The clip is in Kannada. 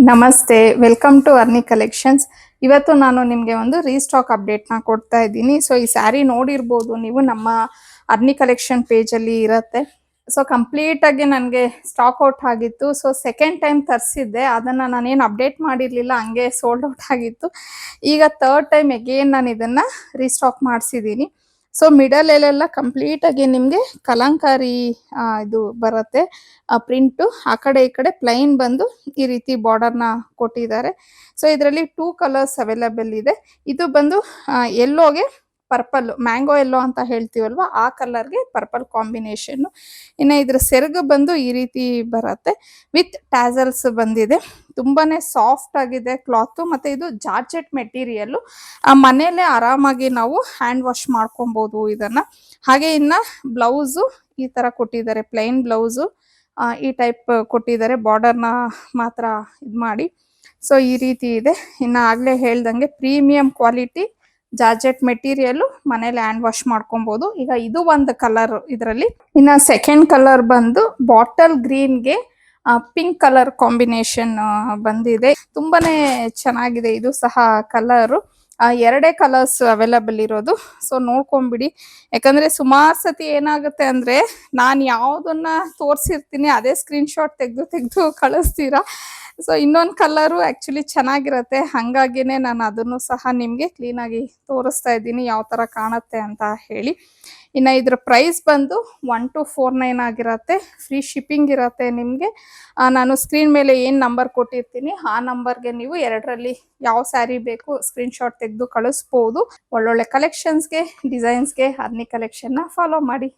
ನಮಸ್ತೆ, ವೆಲ್ಕಮ್ ಟು ಅರ್ನಿ ಕಲೆಕ್ಷನ್ಸ್. ಇವತ್ತು ನಾನು ನಿಮಗೆ ಒಂದು ರೀಸ್ಟಾಕ್ ಅಪ್ಡೇಟ್ನ ಕೊಡ್ತಾ ಇದ್ದೀನಿ. ಸೊ ಈ ಸ್ಯಾರಿ ನೋಡಿರ್ಬೋದು ನೀವು, ನಮ್ಮ ಅರ್ನಿ ಕಲೆಕ್ಷನ್ ಪೇಜಲ್ಲಿ ಇರುತ್ತೆ. ಸೊ ಕಂಪ್ಲೀಟಾಗಿ ನನಗೆ ಸ್ಟಾಕ್ ಔಟ್ ಆಗಿತ್ತು. ಸೊ ಸೆಕೆಂಡ್ ಟೈಮ್ ತರಿಸಿದ್ದೆ, ಅದನ್ನು ನಾನೇನು ಅಪ್ಡೇಟ್ ಮಾಡಿರಲಿಲ್ಲ, ಹಂಗೆ ಸೋಲ್ಡ್ ಔಟ್ ಆಗಿತ್ತು. ಈಗ ಥರ್ಡ್ ಟೈಮ್ ಎಗೇನ್ ನಾನು ಇದನ್ನು ರೀಸ್ಟಾಕ್ ಮಾಡಿಸಿದ್ದೀನಿ. ಸೊ ಮಿಡಲಲ್ಲೆಲ್ಲ ಕಂಪ್ಲೀಟಾಗಿ ನಿಮಗೆ ಕಲಂಕಾರಿ ಇದು ಬರುತ್ತೆ ಪ್ರಿಂಟು. ಆ ಕಡೆ ಈ ಕಡೆ ಪ್ಲೈನ್ ಬಂದು ಈ ರೀತಿ ಬಾರ್ಡರ್ನ ಕೊಟ್ಟಿದ್ದಾರೆ. ಸೊ ಇದರಲ್ಲಿ 2 ಕಲರ್ಸ್ ಅವೈಲೇಬಲ್ ಇದೆ. ಇದು ಬಂದು ಯೆಲ್ಲೋಗೆ ಪರ್ಪಲ್, ಮ್ಯಾಂಗೋ ಯೆಲ್ಲೋ ಅಂತ ಹೇಳ್ತೀವಲ್ವ, ಆ ಕಲರ್ಗೆ ಪರ್ಪಲ್ ಕಾಂಬಿನೇಷನ್ನು. ಇನ್ನು ಇದ್ರ ಸೆರಗು ಬಂದು ಈ ರೀತಿ ಬರುತ್ತೆ, ವಿತ್ ಟ್ಯಾಸಲ್ಸ್ ಬಂದಿದೆ. ತುಂಬಾನೇ ಸಾಫ್ಟ್ ಆಗಿದೆ ಕ್ಲಾತು, ಮತ್ತೆ ಇದು ಜಾರ್ಜೆಟ್ ಮೆಟೀರಿಯಲ್ಲು. ಮನೇಲೆ ಆರಾಮಾಗಿ ನಾವು ಹ್ಯಾಂಡ್ ವಾಶ್ ಮಾಡ್ಕೊಬೋದು ಇದನ್ನ. ಹಾಗೆ ಇನ್ನ ಬ್ಲೌಸು ಈ ತರ ಕೊಟ್ಟಿದ್ದಾರೆ, ಪ್ಲೈನ್ ಬ್ಲೌಸು ಈ ಟೈಪ್ ಕೊಟ್ಟಿದ್ದಾರೆ, ಬಾರ್ಡರ್ನ ಮಾತ್ರ ಇದು ಮಾಡಿ. ಸೊ ಈ ರೀತಿ ಇದೆ. ಇನ್ನು ಆಗ್ಲೇ ಹೇಳ್ದಂಗೆ ಪ್ರೀಮಿಯಂ ಕ್ವಾಲಿಟಿ ಜಾರ್ಜೆಟ್ ಮೆಟೀರಿಯಲ್, ಮನೇಲಿ ಹ್ಯಾಂಡ್ ವಾಶ್ ಮಾಡ್ಕೊಬಹುದು. ಈಗ ಇದು ಒಂದು ಕಲರ್ ಇದರಲ್ಲಿ. ಇನ್ನು ಸೆಕೆಂಡ್ ಕಲರ್ ಬಂದು ಬಾಟಲ್ ಗ್ರೀನ್ಗೆ ಪಿಂಕ್ ಕಲರ್ ಕಾಂಬಿನೇಷನ್ ಬಂದಿದೆ. ತುಂಬಾನೇ ಚೆನ್ನಾಗಿದೆ ಇದು ಸಹ ಕಲರು. ಎರಡೇ ಕಲರ್ಸ್ ಅವೈಲಬಲ್ ಇರೋದು. ಸೊ ನೋಡ್ಕೊಂಬಿಡಿ, ಯಾಕಂದ್ರೆ ಸುಮಾರು ಸತಿ ಏನಾಗುತ್ತೆ ಅಂದ್ರೆ ನಾನು ಯಾವ್ದನ್ನ ತೋರಿಸಿರ್ತೀನಿ ಅದೇ ಸ್ಕ್ರೀನ್ಶಾಟ್ ತೆಗೆದು ಕಳಿಸ್ತೀರಾ. ಸೊ ಇನ್ನೊಂದು ಕಲರು ಆಕ್ಚುಲಿ ಚೆನ್ನಾಗಿರತ್ತೆ, ಹಂಗಾಗಿನೇ ನಾನು ಅದನ್ನು ಸಹ ನಿಮಗೆ ಕ್ಲೀನಾಗಿ ತೋರಿಸ್ತಾ ಇದ್ದೀನಿ ಯಾವ ಥರ ಕಾಣುತ್ತೆ ಅಂತ ಹೇಳಿ. ಇನ್ನು ಇದ್ರ ಪ್ರೈಸ್ ಬಂದು 1249 ಆಗಿರತ್ತೆ. ಫ್ರೀ ಶಿಪ್ಪಿಂಗ್ ಇರತ್ತೆ ನಿಮಗೆ. ನಾನು ಸ್ಕ್ರೀನ್ ಮೇಲೆ ಏನು ನಂಬರ್ ಕೊಟ್ಟಿರ್ತೀನಿ ಆ ನಂಬರ್ಗೆ ನೀವು ಎರಡರಲ್ಲಿ ಯಾವ ಸ್ಯಾರಿ ಬೇಕು ಸ್ಕ್ರೀನ್ಶಾಟ್ ತೆಗೆದು ಕಳಿಸ್ಬೋದು. ಒಳ್ಳೊಳ್ಳೆ ಕಲೆಕ್ಷನ್ಸ್ಗೆ, ಡಿಸೈನ್ಸ್ಗೆ ಅರ್ನಿ ಕಲೆಕ್ಷನ್ನ ಫಾಲೋ ಮಾಡಿ.